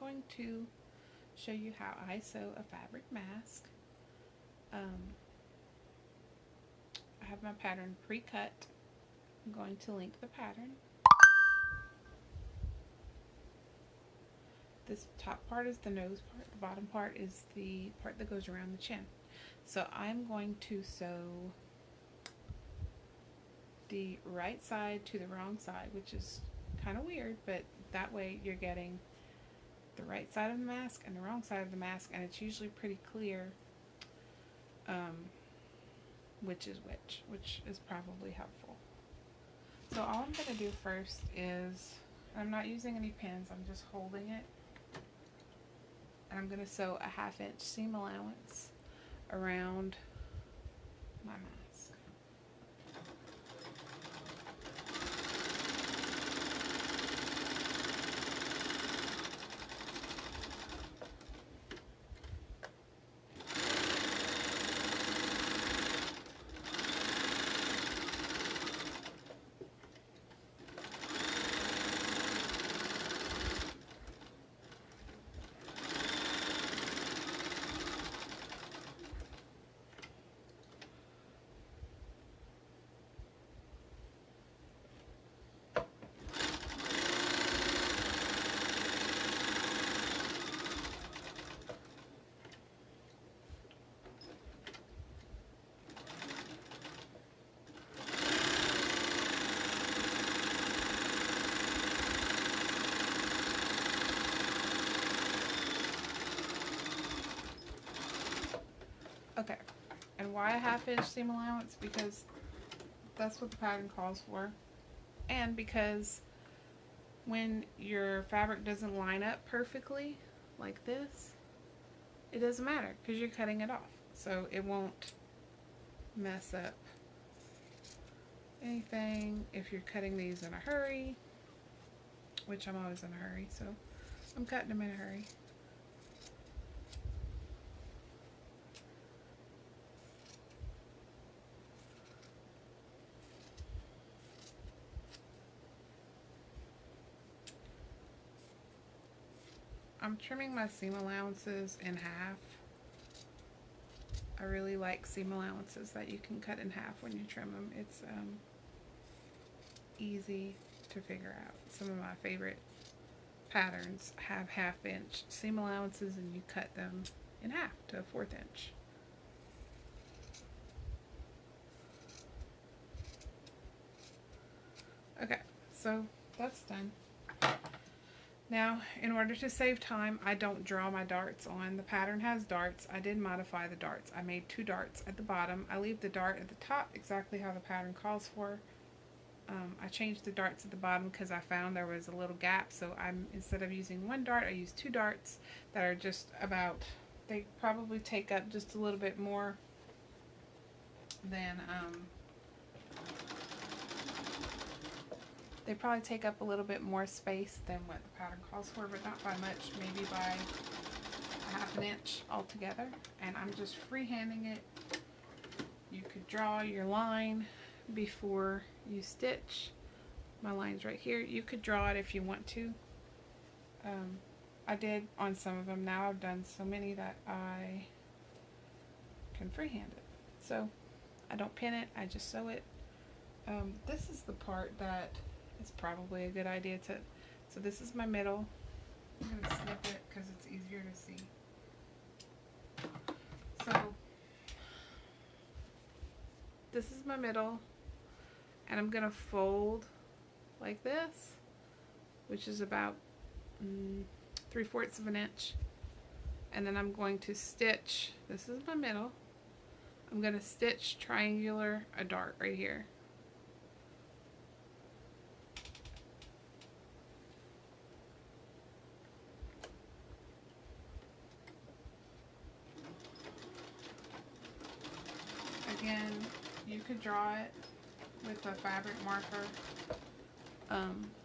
going to show you how I sew a fabric mask. I have my pattern pre-cut. I'm going to link the pattern. This top part is the nose part, the bottom part is the part that goes around the chin. So I'm going to sew the right side to the wrong side, which is kind of weird, but that way you're getting the right side of the mask and the wrong side of the mask, and it's usually pretty clear which is which is probably helpful. So all I'm going to do first is, I'm not using any pins, I'm just holding it, and I'm going to sew a 1/2 inch seam allowance around my mask. Okay, and why a 1/2 inch seam allowance? Because that's what the pattern calls for, and because when your fabric doesn't line up perfectly like this, it doesn't matter because you're cutting it off, so it won't mess up anything if you're cutting these in a hurry, which I'm always in a hurry, so I'm cutting them in a hurry. I'm trimming my seam allowances in half. I really like seam allowances that you can cut in half when you trim them. It's easy to figure out. Some of my favorite patterns have 1/2 inch seam allowances and you cut them in half to a 1/4 inch. Okay, so that's done. Now, in order to save time, I don't draw my darts on. The pattern has darts. I did modify the darts. I made 2 darts at the bottom. I leave the dart at the top exactly how the pattern calls for. I changed the darts at the bottom because I found there was a little gap, so instead of using 1 dart, I used 2 darts that are just about, they probably take up just a little bit more than, they probably take up a little bit more space than what the pattern calls for, but not by much, maybe by a 1/2 inch altogether. And I'm just freehanding it. You could draw your line before you stitch. My line's right here. You could draw it if you want to. I did on some of them. Now I've done so many that I can freehand it. So I don't pin it, I just sew it. This is the part that is probably a good idea to, so this is my middle. I'm going to snip it because it's easier to see. So this is my middle, and I'm going to fold like this, which is about 3/4 of an inch, and then I'm going to stitch, this is my middle, I'm going to stitch triangular a dart right here. Again, you could draw it with a fabric marker.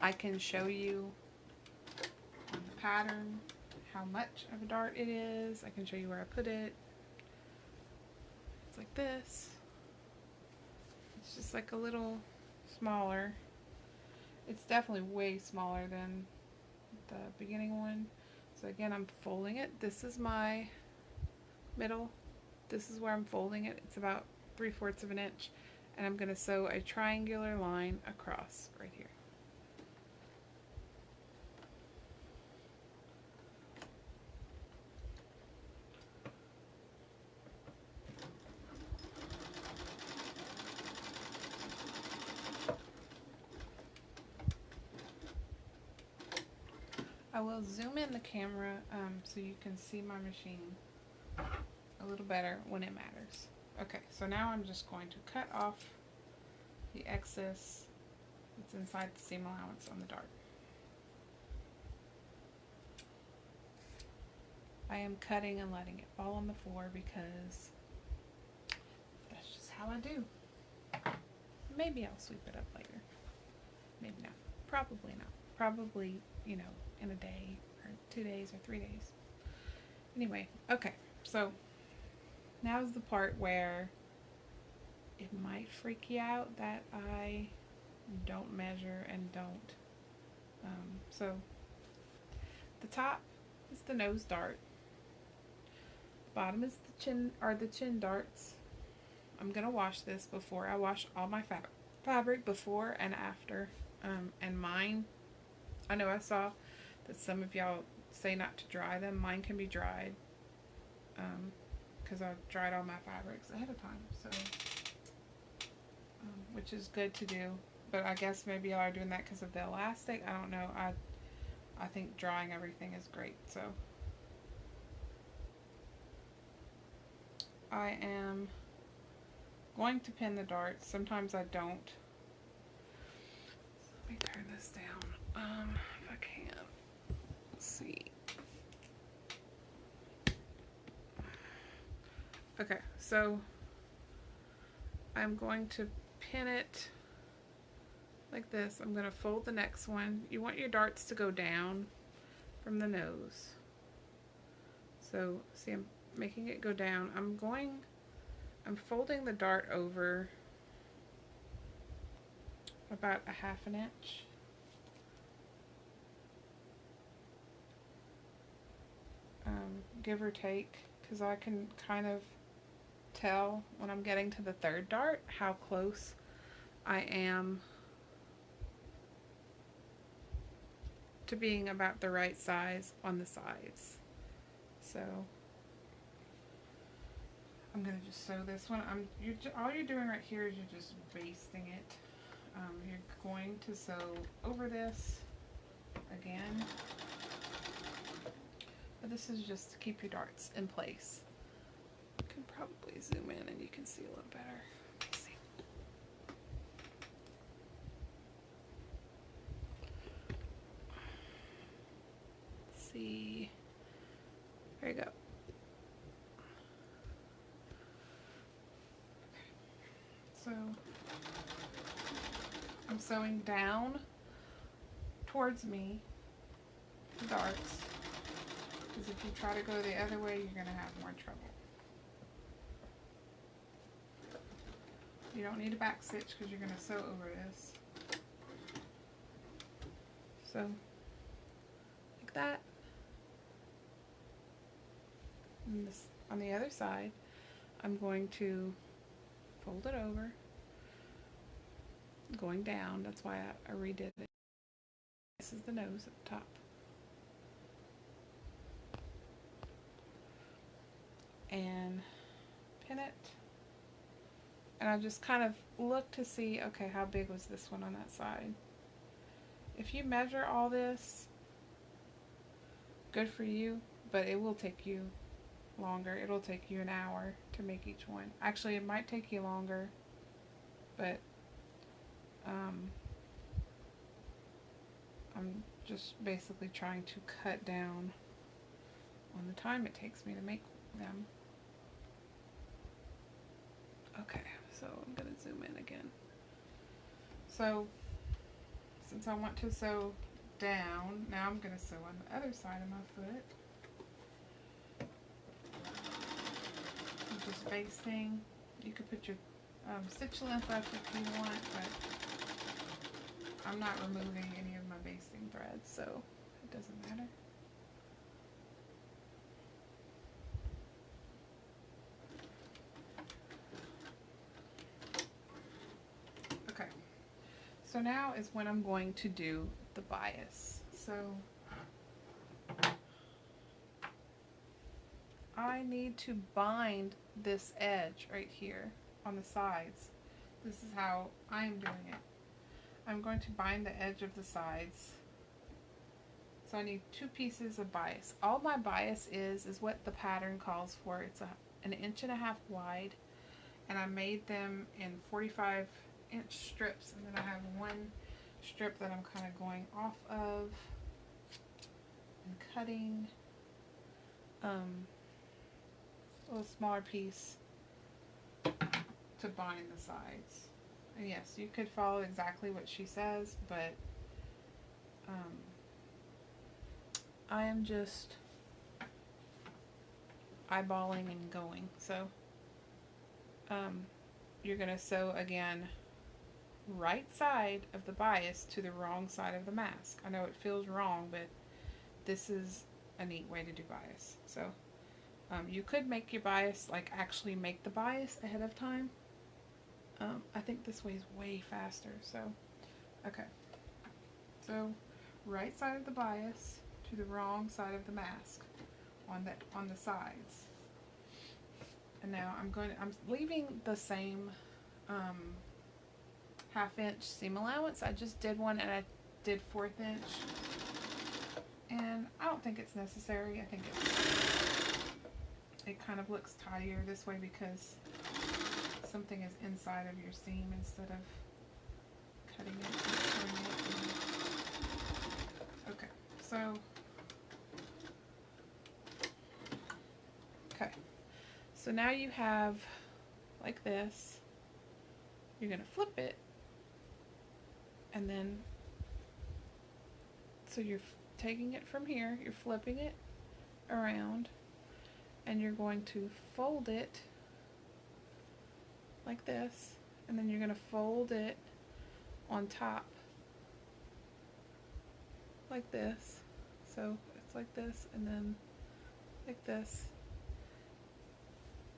I can show you on the pattern how much of a dart it is. I can show you where I put it. It's like this. It's just like a little smaller. It's definitely way smaller than the beginning one. So again, I'm folding it. This is my middle. This is where I'm folding it. It's about 3/4 of an inch. And I'm going to sew a triangular line across right here. I will zoom in the camera so you can see my machine a little better when it matters. Okay, so now I'm just going to cut off the excess that's inside the seam allowance on the dart. I am cutting and letting it fall on the floor because that's just how I do. Maybe I'll sweep it up later. Maybe not. Probably not. Probably, you know, in a day or 2 days or 3 days. Anyway, okay, so now's the part where it might freak you out that I don't measure and don't. So the top is the nose dart. Bottom is the chin, or the chin darts. I'm gonna wash this before I wash all my fabric before and after. And mine, I know I saw that some of y'all say not to dry them. Mine can be dried because I've dried all my fabrics ahead of time, so which is good to do. But I guess maybe y'all are doing that because of the elastic. I don't know. I think drying everything is great. So I am going to pin the darts. Sometimes I don't. Let me turn this down if I can. Let's see. Okay, so I'm going to pin it like this. I'm going to fold the next one. You want your darts to go down from the nose. So see, I'm making it go down. I'm folding the dart over about a 1/2 inch. Give or take, because I can kind of tell when I'm getting to the third dart how close I am to being about the right size on the sides. So I'm gonna just sew this one. All you're doing right here is you're just basting it. You're going to sew over this again, but this is just to keep your darts in place. You can probably zoom in and you can see a little better. Let's see. Let's see. There you go. So I'm sewing down towards me, the darts, because if you try to go the other way, you're going to have more trouble. You don't need a back stitch because you're going to sew over this. So, like that. And this, on the other side, I'm going to fold it over, going down. That's why I redid it. This is the nose at the top. And pin it. And I just kind of look to see, okay, how big was this one on that side? If you measure all this, good for you, but it will take you longer. It'll take you an hour to make each one. Actually, it might take you longer, but I'm just basically trying to cut down on the time it takes me to make them. Okay, so I'm going to zoom in again. So, since I want to sew down, now I'm going to sew on the other side of my foot. I'm just basting. You could put your stitch length up if you want, but I'm not removing any of my basting threads, so it doesn't matter. So now is when I'm going to do the bias. So I need to bind this edge right here on the sides. This is how I'm doing it. I'm going to bind the edge of the sides. So I need 2 pieces of bias. All my bias is what the pattern calls for. It's an 1.5 inches wide, and I made them in 45-inch strips, and then I have one strip that I'm kind of going off of and cutting a little smaller piece to bind the sides. And yes, you could follow exactly what she says, but I am just eyeballing and going. So you're going to sew again right side of the bias to the wrong side of the mask. I know it feels wrong, but this is a neat way to do bias. So you could make your bias, like actually make the bias ahead of time. I think this way is way faster. So okay, so right side of the bias to the wrong side of the mask on the sides. And now I'm leaving the same 1/2 inch seam allowance. I just did one, and I did 1/4 inch, and I don't think it's necessary. I think it kind of looks tidier this way because something is inside of your seam instead of cutting it and turning it. Okay, so so now you have like this. You're going to flip it, and then so you're taking it from here, you're flipping it around, and you're going to fold it like this, and then you're going to fold it on top like this. So it's like this, and then like this,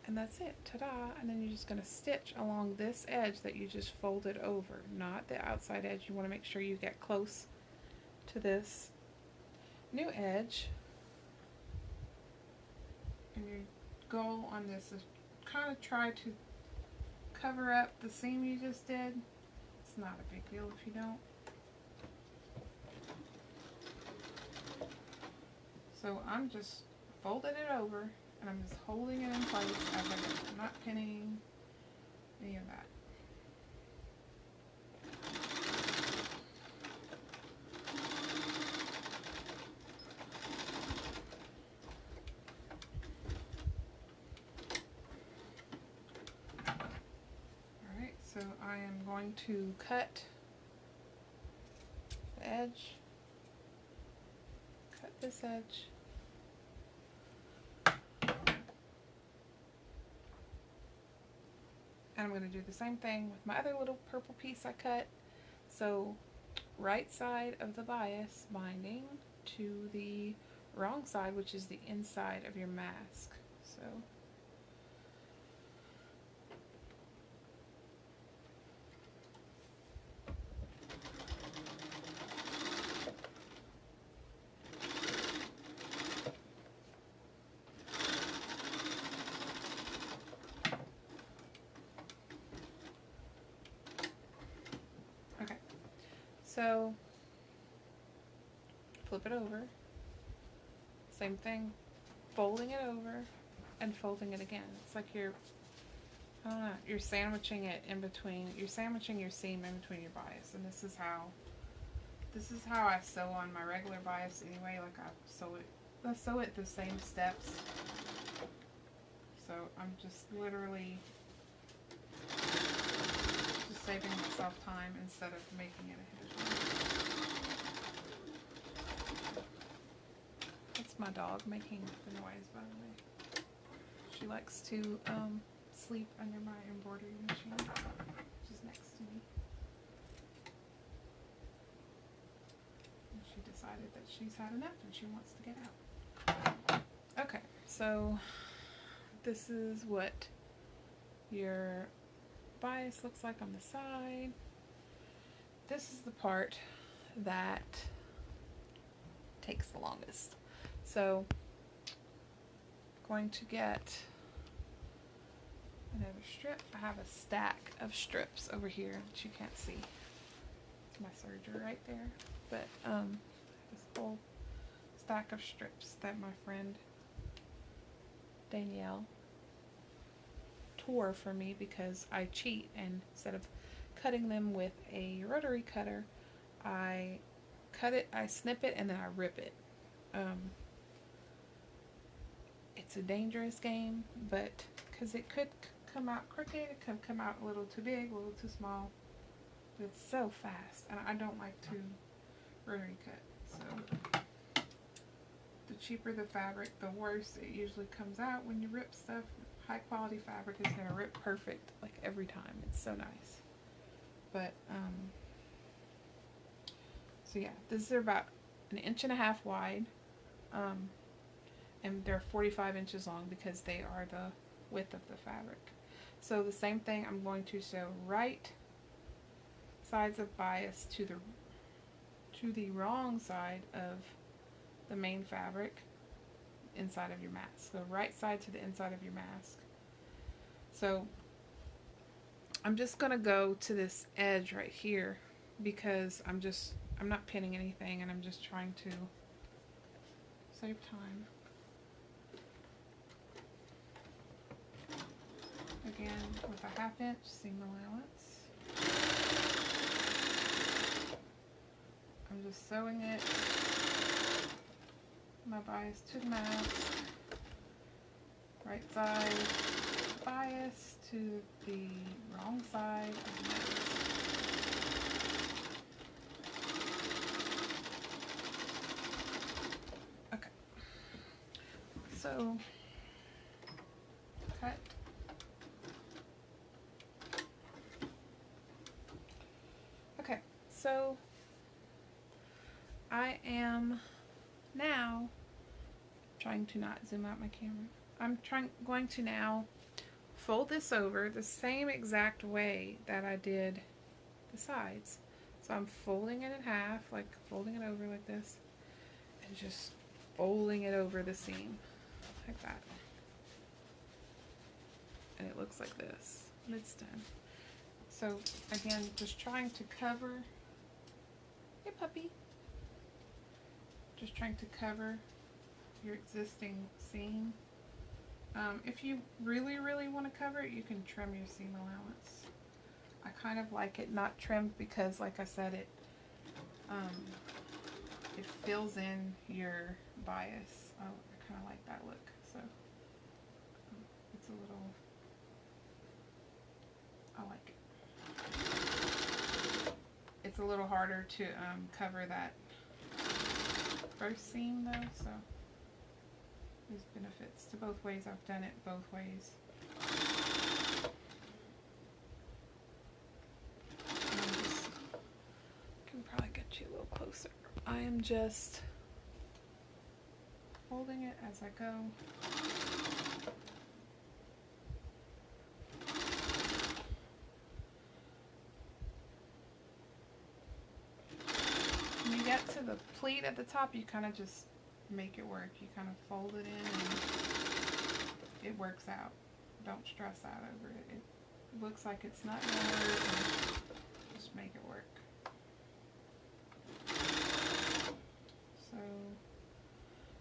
and that's it. Ta-da! And then you're just going to stitch along this edge that you just folded over, not the outside edge. You want to make sure you get close to this new edge, and your goal on this is kind of try to cover up the seam you just did. It's not a big deal if you don't. So I'm just folding it over, and I'm just holding it in place as I go. I'm not pinning any of that. Alright, so I am going to cut the edge, cut this edge, and I'm going to do the same thing with my other little purple piece I cut. So right side of the bias binding to the wrong side, which is the inside of your mask. So So flip it over, same thing, folding it over and folding it again. It's like you're, I don't know, you're sandwiching it in between, you're sandwiching your seam in between your bias. And this is how I sew on my regular bias anyway. Like I sew it the same steps. So I'm just literally just saving myself time instead of making it ahead of time. That's my dog making the noise, by the way. She likes to sleep under my embroidery machine, which is next to me. And she decided that she's had enough and she wants to get out. Okay, so this is what your bias looks like on the side. this is the part that takes the longest. So I'm going to get another strip. I have a stack of strips over here that you can't see. It's my serger right there. But this whole stack of strips that my friend Danielle tore for me because I cheat, and instead of cutting them with a rotary cutter, I cut it, I snip it, and then I rip it. It's a dangerous game, but because it could come out crooked, it could come out a little too big, a little too small. But it's so fast, and I don't like to rotary cut. So the cheaper the fabric, the worse it usually comes out when you rip stuff. High quality fabric is gonna rip perfect like every time. It's so nice. But so yeah, these are about 1.5 inches wide, and they're 45 inches long because they are the width of the fabric. So the same thing, I'm going to sew right sides of bias to the wrong side of the main fabric inside of your mask. So right side to the inside of your mask. So I'm just gonna go to this edge right here because I'm not pinning anything, and I'm just trying to save time. Again, with a 1/2 inch seam allowance. I'm just sewing it, my bias to the mask, right side bias to the wrong side of the mask. Okay, so cut. Okay, so I am now trying to not zoom out my camera. I'm going to now fold this over the same exact way that I did the sides. So I'm folding it in half, like folding it over like this, and just folding it over the seam like that. And it looks like this when it's done. So again, just trying to cover, hey puppy, just trying to cover your existing seam. If you really want to cover it, you can trim your seam allowance. I kind of like it not trimmed because, like I said, it fills in your bias. I kind of like that look, so it's a little, I like it. It's a little harder to cover that first seam though, so there's benefits to both ways. I've done it both ways. Can probably get you a little closer. I am just folding it as I go. When you get to the pleat at the top, you kind of just make it work. You kind of fold it in and it works out. Don't stress out over it. It looks like it's not going to work, and just make it work. So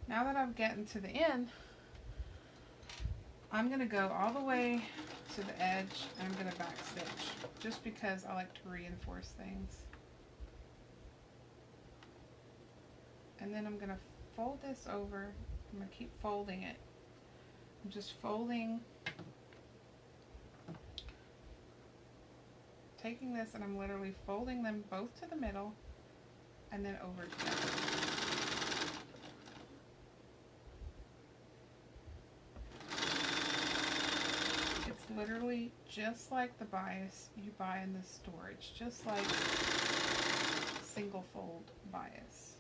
now that I've gotten to the end, I'm going to go all the way to the edge and I'm going to back stitch just because I like to reinforce things. And then I'm going to fold this over. I'm going to keep folding it. I'm just folding, taking this, and I'm literally folding them both to the middle and then over together. It's literally just like the bias you buy in the store. It's just like single fold bias.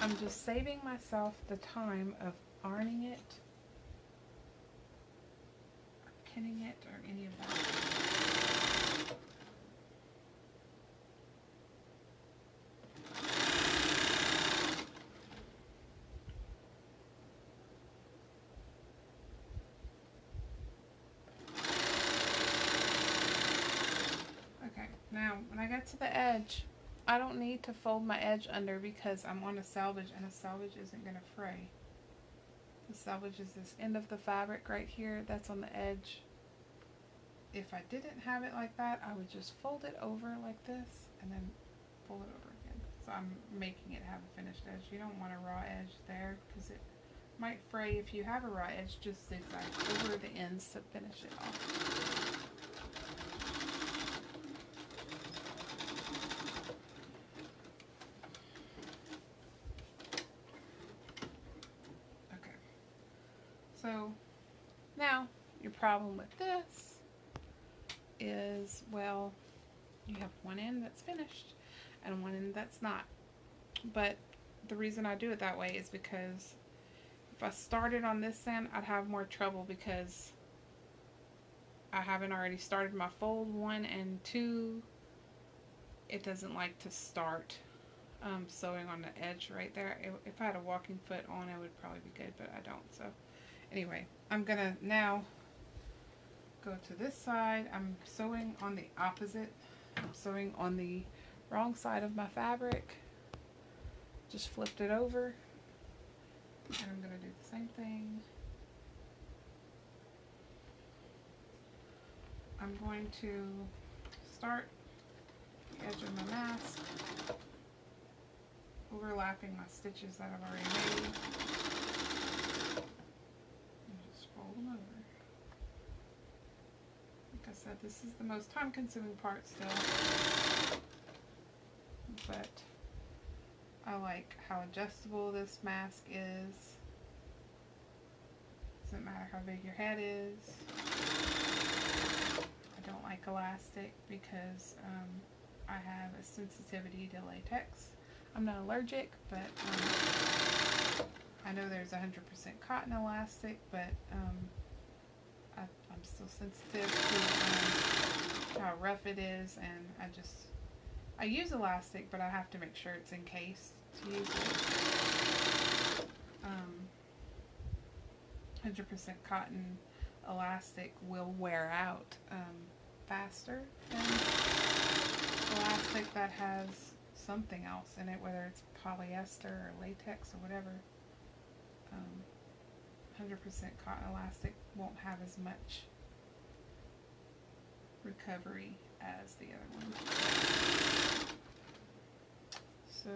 I'm just saving myself the time of ironing it, or pinning it, or any of that. Okay, now when I get to the edge, I don't need to fold my edge under because I'm on a selvage, and a selvage isn't going to fray. The selvage is this end of the fabric right here that's on the edge. If I didn't have it like that, I would just fold it over like this and then fold it over again. So I'm making it have a finished edge. You don't want a raw edge there because it might fray. If you have a raw edge, just zigzag over the ends to finish it off. So now your problem with this is, well, you have one end that's finished and one end that's not. But the reason I do it that way is because if I started on this end, I'd have more trouble because I haven't already started my fold 1 and 2. It doesn't like to start sewing on the edge right there. If I had a walking foot on, it would probably be good, but I don't. So anyway, I'm gonna now go to this side. I'm sewing on the opposite. I'm sewing on the wrong side of my fabric. Just flipped it over, and I'm gonna do the same thing. I'm going to start the edge of my mask, overlapping my stitches that I've already made. Fold them over. Like I said, this is the most time-consuming part still, but I like how adjustable this mask is. Doesn't matter how big your head is. I don't like elastic because I have a sensitivity to latex. I'm not allergic, but I know there's 100% cotton elastic, but I'm still sensitive to how rough it is, and I use elastic, but I have to make sure it's encased to use it. 100% cotton elastic will wear out faster than elastic that has something else in it, whether it's polyester or latex or whatever. 100% cotton elastic won't have as much recovery as the other one. So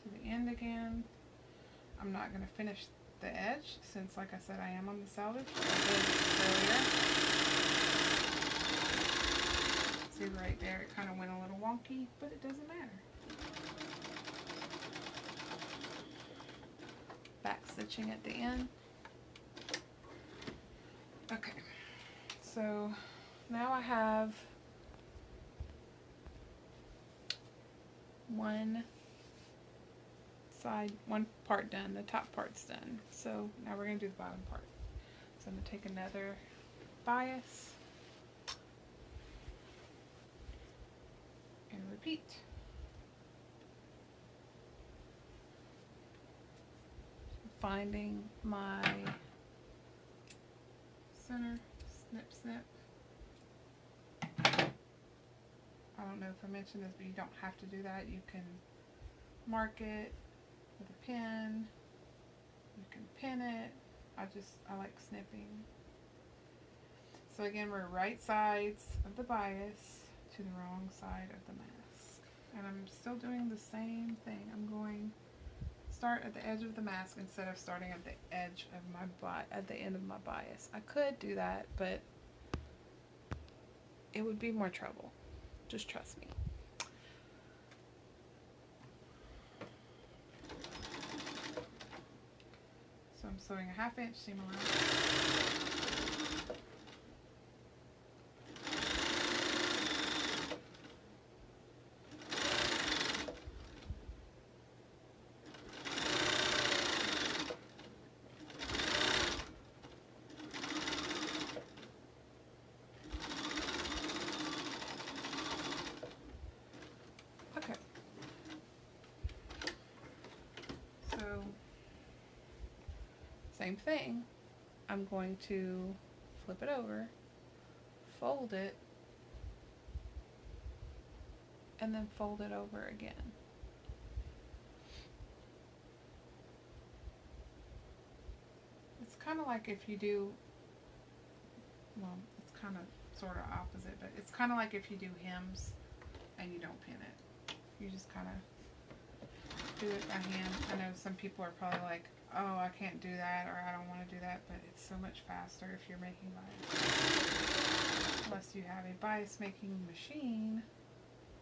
to the end again. I'm not going to finish the edge since, like I said, I am on the selvage. I did earlier. See right there, it kind of went a little wonky, but it doesn't matter. Back stitching at the end. Okay, so now I have one part done, the top part's done. So now we're going to do the bottom part. So I'm going to take another bias and repeat. Finding my center, snip, snip. I don't know if I mentioned this, but you don't have to do that. You can mark it with a pen. You can pin it. I like snipping. So again, we're right sides of the bias to the wrong side of the mask. And I'm still doing the same thing. I'm going to start at the edge of the mask instead of starting at the edge of my at the end of my bias. I could do that, but it would be more trouble. Just trust me. So I'm sewing a 1/2 inch seam allowance. same thing. I'm going to flip it over, fold it, and then fold it over again. It's kind of like if you do, well, it's kind of sort of opposite, but it's kind of like if you do hems and you don't pin it. You just kind of do it by hand. I know some people are probably like, oh, I can't do that, or I don't want to do that, but it's so much faster if you're making bias. Unless you have a bias making machine,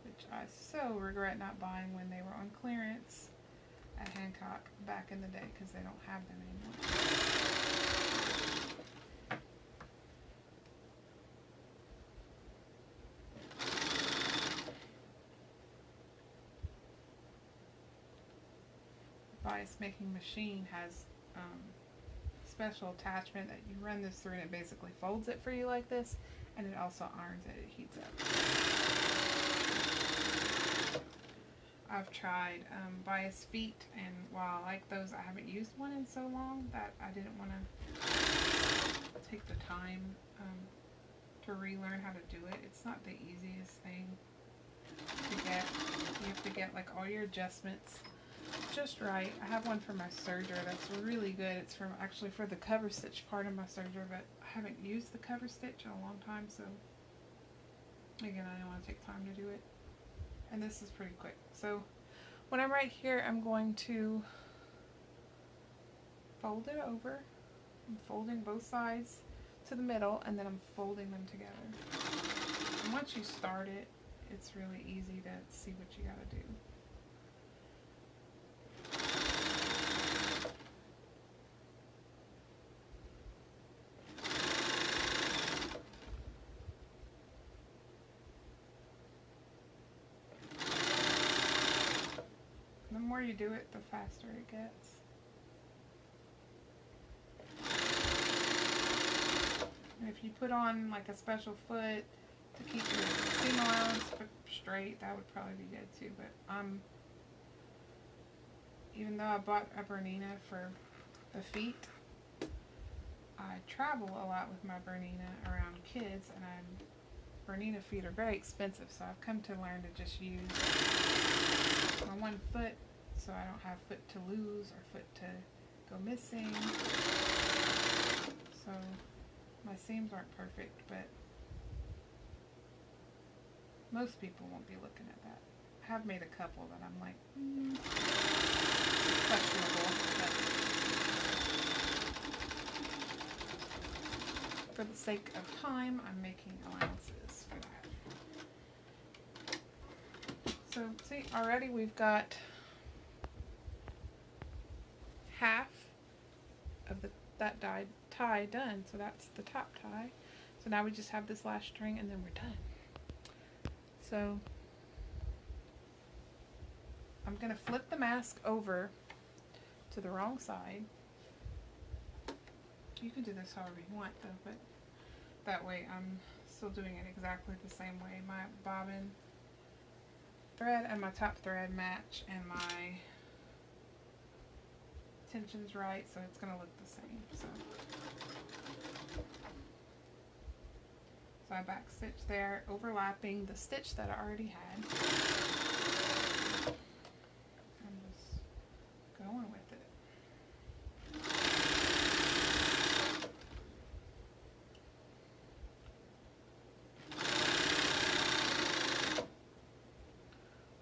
which I so regret not buying when they were on clearance at Hancock back in the day, because they don't have them anymore. Bias making machine has special attachment that you run this through, and it basically folds it for you like this, and it also irons it. It heats up. I've tried bias feet, and while I like those, I haven't used one in so long that I didn't want to take the time to relearn how to do it. It's not the easiest thing to get. You have to get like all your adjustments just right. I have one for my serger that's really good. It's from actually for the cover stitch part of my serger, but I haven't used the cover stitch in a long time, so again, I don't want to take time to do it. And this is pretty quick. So when I'm right here, I'm going to fold it over. I'm folding both sides to the middle, and then I'm folding them together. And once you start it, it's really easy to see what you gotta do. The more you do it, the faster it gets. And if you put on like a special foot to keep your seam allowance straight, that would probably be good too. But even though I bought a Bernina for the feet, I travel a lot with my Bernina around kids, and Bernina feet are very expensive, so I've come to learn to just use my one foot, so I don't have foot to lose or foot to go missing. So my seams aren't perfect, but most people won't be looking at that. I have made a couple that I'm like, questionable, but for the sake of time, I'm making allowances for that. So see, already we've got half of that tie done. So that's the top tie. So now we just have this last string, and then we're done. So I'm going to flip the mask over to the wrong side. You can do this however you want though, but that way I'm still doing it exactly the same way. My bobbin thread and my top thread match, and my tension's right, so it's going to look the same. So I back stitch there, overlapping the stitch that I already had. I'm just going with it.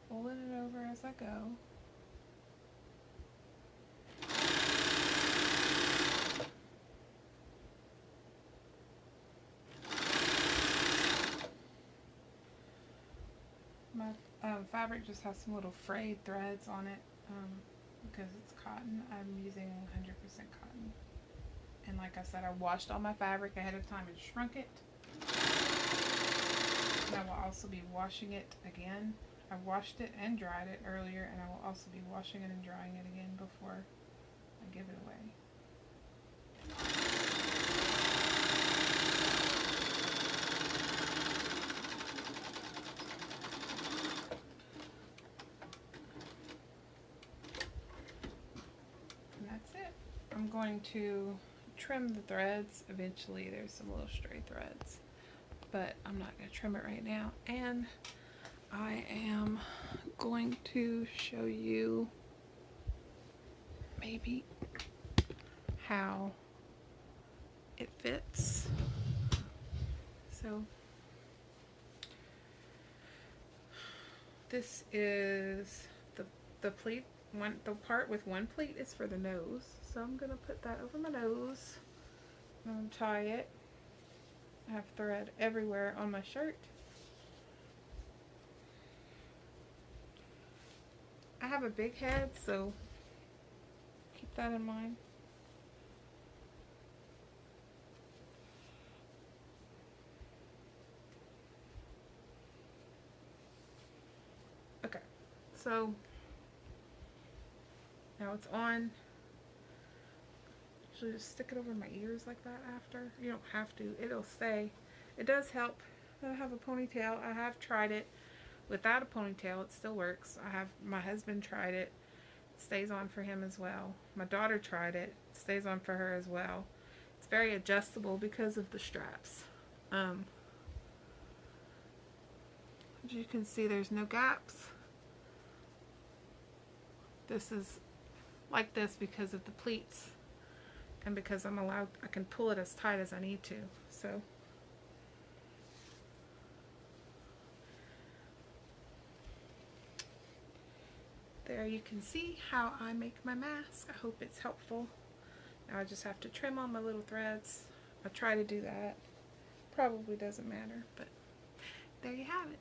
Folding it over as I go. My fabric just has some little frayed threads on it because it's cotton. I'm using 100% cotton. And like I said, I washed all my fabric ahead of time and shrunk it. And I will also be washing it again. I washed it and dried it earlier, and I will also be washing it and drying it again before I give it away. going to trim the threads eventually. There's some little stray threads, but I'm not going to trim it right now. And I am going to show you maybe how it fits. So this is the pleat one. The part with one pleat is for the nose, so I'm gonna put that over my nose. I'm gonna tie it. I have thread everywhere on my shirt. I have a big head, so keep that in mind. Okay, so now it's on. Usually just stick it over my ears like that after. You don't have to. It'll stay. It does help that I have a ponytail. I have tried it without a ponytail. It still works. My husband tried it. It stays on for him as well. My daughter tried it. It stays on for her as well. It's very adjustable because of the straps. As you can see, there's no gaps. This is like this because of the pleats, and because I can pull it as tight as I need to. So there you can see how I make my mask. I hope it's helpful. Now I just have to trim all my little threads. I try to do that. Probably doesn't matter, but there you have it.